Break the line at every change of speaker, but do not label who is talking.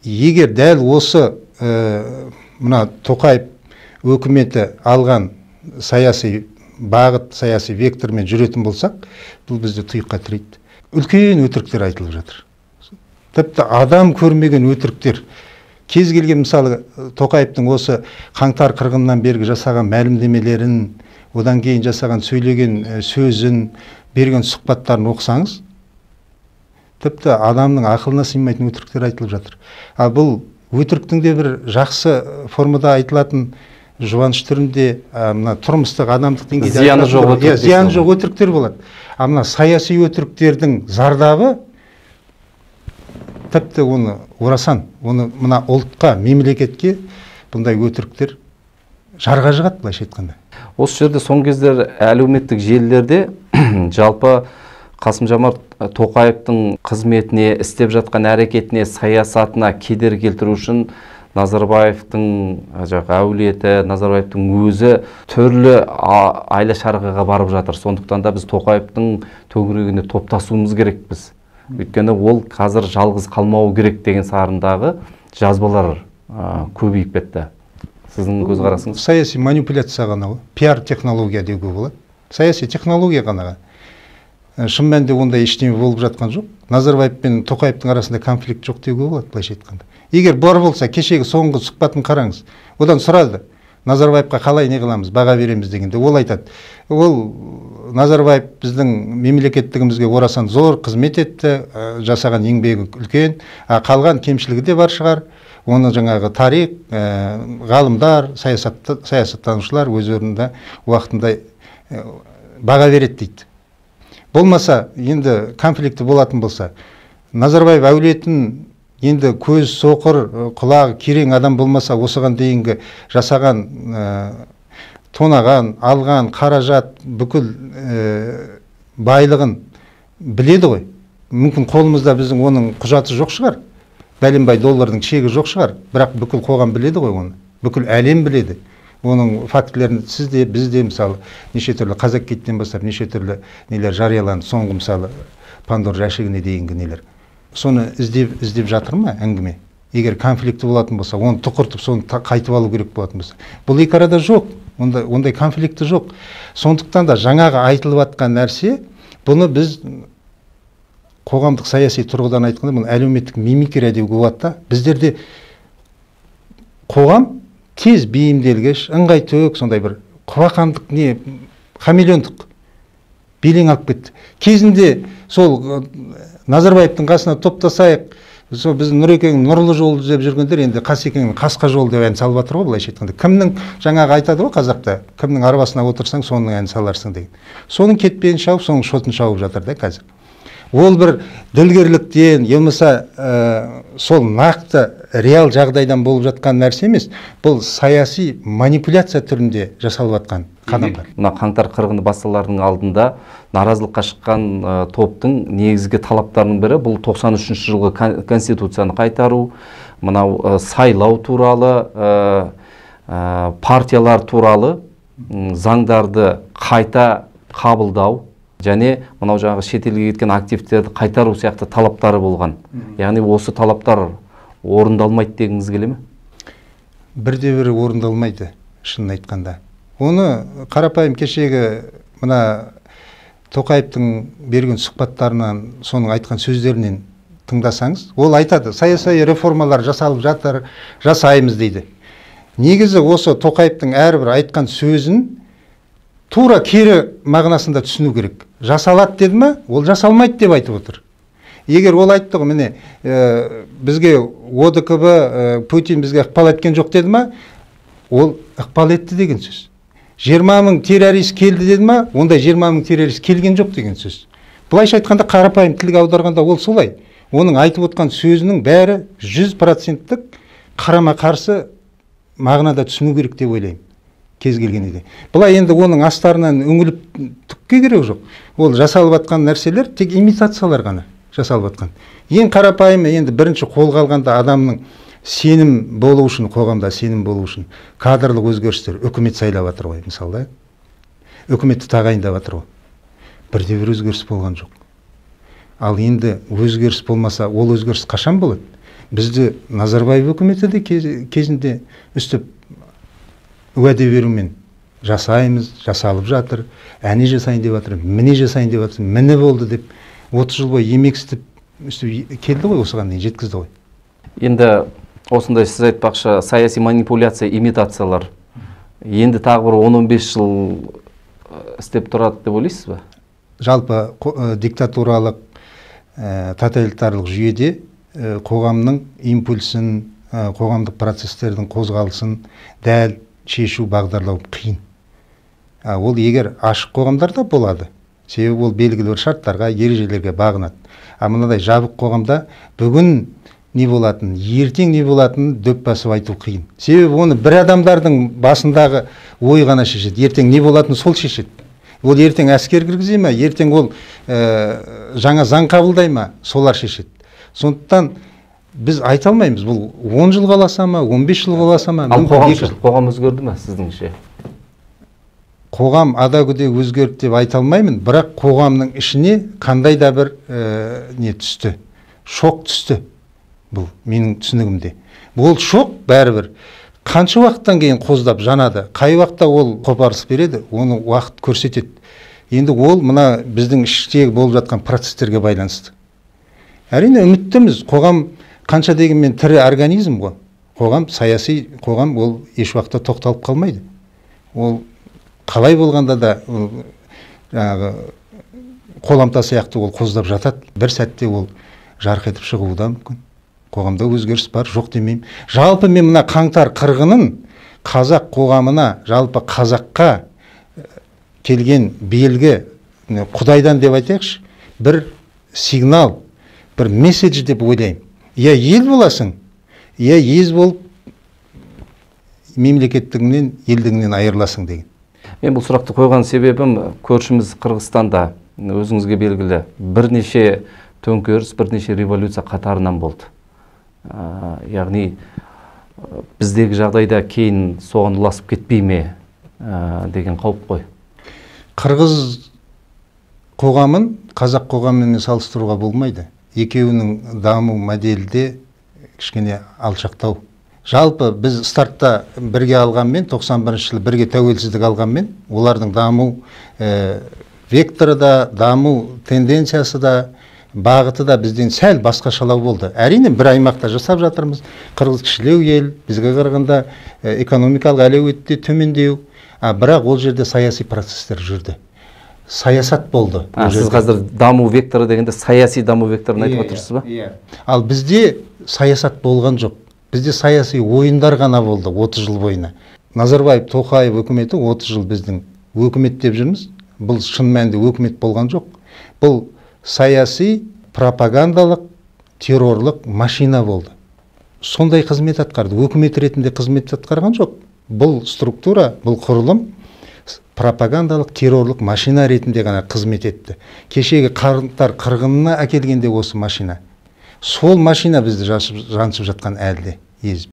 егер дәл осы мына Тоқаев өкіметі алған саяси бағыт, саяси вектормен жүретін болсақ, бұл бізді тұйыққа тірейді. Үлкен өтіріктер айтылып жатыр. Тіпті адам көрмеген өтіріктер. Кез келген мысалы Тоқаевтың осы қаңтар қырғынынан бергі жасаған мәлімдемелерін, одан кейін жасаған сөйлеген сөзін, берген сұхбаттарын оқысаңыз, тіпті адамның ақылына сыймайтын өтіріктер айтылып жатыр. Бұл өтіріктің де бір жақсы формада айтылатын жұбаныш түрінде, мына тұрмыстық адамдық деңгейде зияны жоқ өтіріктер болады. Мына саяси өтіріктердің зардабы тіпті оны орасан, оны мына ұлтқа, мемлекетке бұндай өтіріктер жарға жығады, былайша айтқанда.
Осы жерде соңғы кездер әлеуметтік желілерде жалпы Қасым-Жомарт Тоқаевтың қызметіне, істеп жатқан әрекетіне, саясатына кедергі келтіру үшін Назарбаевтың әулеті, Назарбаевтың өзі түрлі айла-шарғыға барып жатыр. Сондықтан да біз Тоқаевтың төңірегіне топтасуымыз керекпіз. Өйткені ол қазір жалғыз қалмауы керек деген сарындағы жазбалар көбейіп кетті. Сіздің көзқарасыңыз?
Саяси манипуляция ғана, пиар технология деуге болады. Саяси технология ғана. Шын мәнінде ондай ештеңе болып жатқан жоқ. Назарбаев пен Тоқаевтың арасында конфликт жоқ деуге болады, былайша айтқанда. Егер бар болса, кешегі соңғы сұхбатын қараңыз. Одан сұрады, Назарбаевқа қалай не қыламыз, баға береміз дегенде. Ол айтады, ол Назарбаев біздің мемлекеттігімізге орасан зор қызмет етті, жасаған еңбегі үлкен, қалған кемшілігі де бар шығар. Оны жаңағы тарих, ғалымдар, саясаттанушылар өз орнында уақытында баға береді дейді. Болмаса, енді конфликті болатын болса, Назарбаев әулетін енді көз соқыр, құлағы керең адам болмаса, осыған дейінгі жасаған, тонаған, алған, қаражат, бүкіл байлығын біледі ғой. Мүмкін қолымызда біздің оның құжаты жоқ шығар, бәленбай доллардың шегі жоқ шығар, бірақ бүкіл қоғам біледі ғой оны, бүкіл әлем біледі. Оның фактілерін сізде, бізде мысалы неше түрлі қазақ кеттен бастап неше түрлі нелер жарияланды, соңғы мысалы Пандор жәшігіне дейінгі нелер. Соны іздеп жатыр ма әңгіме? Егер конфликті болатын болса, оны тұқыртып, соны қайтып алу керек болатын болса. Бұл екі арада жоқ, ондай конфликті жоқ. Сондықтан да жаңағы айтылып атқан нәрсе, бұны біз қоғамдық саяси тұрғыдан айтқанда, бұл әлеуметтік мимикрия деуге болады да. Біздерде қоғам тез бейімделгіш, ыңғай төк, сондай бір құбақандық не, хамелеондық белең алып кетті. Кезінде сол Назарбаевтың қасына топтасайық, сол біздің Нұрекеңнің нұрлы жолы деп жүргендер енді Қасекеңнің қасқа жолы деп ән салып жатыр ғой, былайша айтқанда. Кімнің жаңағы айтады ғой қазақта, кімнің арбасына отырсаң, соның әнін саларсың деген. Соның кетпенін шауып, соның шотын шауып жатыр да қазір. Ол бір ділгерліктен, елмаса сол нақты реал жағдайдан болып жатқан нәрсе емес, бұл саяси манипуляция түрінде жасалып жатқан қадамдар.
Мына қаңтар қырғыны басталарының алдында наразылыққа шыққан топтың негізгі талаптарының бірі бұл 93 жылғы конституцияны қайтару, мынау сайлау туралы, партиялар туралы заңдарды қайта қабылдау, және мынау жаңағы шетелге кеткен активтерді қайтару сияқты талаптары болған. Яғни осы талаптар орындалмайды дегіңіз келе ме?
Бірде-бірі орындалмайды, шынын айтқанда. Оны қарапайым кешегі мына Тоқаевтың берген сұхбаттарынан, соның айтқан сөздерінен тыңдасаңыз, ол айтады, саяси реформалар жасалып жатыр, жасаймыз дейді. Негізі осы Тоқаевтың әрбір айтқан сөзін тура кері мағынасында түсіну керек. Жасалады деді ме, ол жасалмайды деп айтып отыр. Егер ол айтты ғой, міне, бізге ОДКБ, Путин бізге ықпал еткен жоқ деді ме, ол ықпал етті деген сөз. 20 мың террорист келді деді ме, ондай 20 мың террорист келген жоқ деген сөз. Бұлайша айтқанда, қарапайым тілге аударғанда ол солай. Оның айтып отқан сөзінің бәрі 100%-тік қарама-қарсы мағынада түсіну керек деп ойлаймын. Кез келгенде. Бұлай енді оның астарынан үңіліп түкке керек жоқ. Ол жасалып жатқан нәрселер тек имитациялар ғана жасалып жатқан. Ең қарапайымы енді бірінші қолға алғанда адамның сенім болу үшін, қоғамда сенім болу үшін кадрлық өзгерістер, үкімет сайлап жатыр ғой, мысалы. Үкіметті тағайындап жатыр ғой. Бірде-бір өзгеріс болған жоқ. Ал енді өзгеріс болмаса, ол өзгеріс қашан болады? Бізді Назарбаев өкіметі де кезінде үстіп уәде берумен жасаймыз, жасалып жатыр, әне жасайын деп жатыр, міне жасайын деп жатыр, міне болды деп 30 жыл бойы еңбек істеп келді ғой, осыған дейін жеткізді ғой.
Енді осындай сіз айтпақшы саяси манипуляция, имитациялар енді тағы бір 10-15 жыл істеп тұрады деп ойлайсыз ба?
Жалпы диктатуралық, тоталитарлық жүйеде қоғамның импульсін, қоғамдық процестердің қозғалысын дәл шешу, бағдарлау қиын. Ол егер ашық қоғамдарда болады, себебі ол белгілі бір шарттарға, ережелерге бағынады. Мынадай жабық қоғамда бүгін не болатын, ертең не болатын дөп басып айту қиын. Себебі оны бір адамдардың басындағы ой ғана шешеді. Ертең не болатын сол шешеді. Ол ертең әскер кіргізе ме, ертең ол жаңа заң қабылдай ма, солар шешеді. Сондықтан біз айта алмаймыз, бұл 10 жыл қаласа ма, 15 жыл қаласа ма.
Ал қоғам өзгерді ме сіздіңше?
Қоғам ада-күде өзгерді деп айта алмаймын, бірақ қоғамның ішіне қандай да бір не түсті, шок түсті. Бұл менің түсінігімде. Бұл шок бәрібір қанша уақыттан кейін қоздап жанады, қай уақытта ол қопарыс береді, оны уақыт көрсетеді. Енді ол мына біздің іштегі болып жатқан процестерге байланысты. Әрине үміттіміз, қоғам қанша дегенмен тірі организм ғой. Қоғам, саяси қоғам ол еш уақытта тоқталып қалмайды. Ол қалай болғанда да қоламта сияқты ол қоздап жатады. Бір сәтте ол жарқ етіп шығуы да мүмкін. Қоғамда өзгеріс бар, жоқ демеймін. Жалпы мен мына қаңтар қырғынын қазақ қоғамына, жалпы қазаққа келген белгі, Құдайдан деп айтайықшы, бір сигнал, бір месседж деп ойлаймын. Я ел боласың, я ез болып мемлекеттігінен, елдігінен айырыласың деген.
Мен бұл сұрақты қойған себебім, көршіміз Қырғызстанда өзіңізге белгілі бірнеше төңкеріс, бірнеше революция қатарынан болды. Яғни біздегі жағдайда кейін соған ұласып кетпей ме деген қауіп қой.
Қырғыз қоғамын қазақ қоғамымен салыстыруға болмайды. Екеуінің даму моделі де кішкене алшақтау. Жалпы біз стартта бірге алғанмен, 91 жылы бірге тәуелсіздік алғанмен, олардың даму векторы да, даму тенденциясы да, бағыты да бізден сәл басқашалау болды. Әрине бір аймақта жасап жатырмыз. Қырғыз кішілеу ел, бізге қарағанда экономикалық әлеуетте төмендеу, бірақ ол жерде саяси процестер жүрді. Саясат болды.
Сіз қазір даму векторы дегенде саяси даму векторын айтып отырсыз ба?
Ал бізде саясат болған жоқ. Бізде саяси ойындар ғана болды 30 жыл бойына. Назарбаев, Тоқаев өкіметі 30 жыл біздің өкімет деп жүрміз. Бұл шын мәнінде өкімет болған жоқ. Бұл саяси, пропагандалық, террорлық машина болды. Сондай қызмет атқарды. Өкімет ретінде қызмет атқарған жоқ. Бұл структура, бұл құрылым пропагандалық, террорлық машина ретінде ғана қызмет етті. Кешегі қаңтар қырғынына әкелгенде осы машина. Сол машина бізді жаншып жатқан әлде езіп.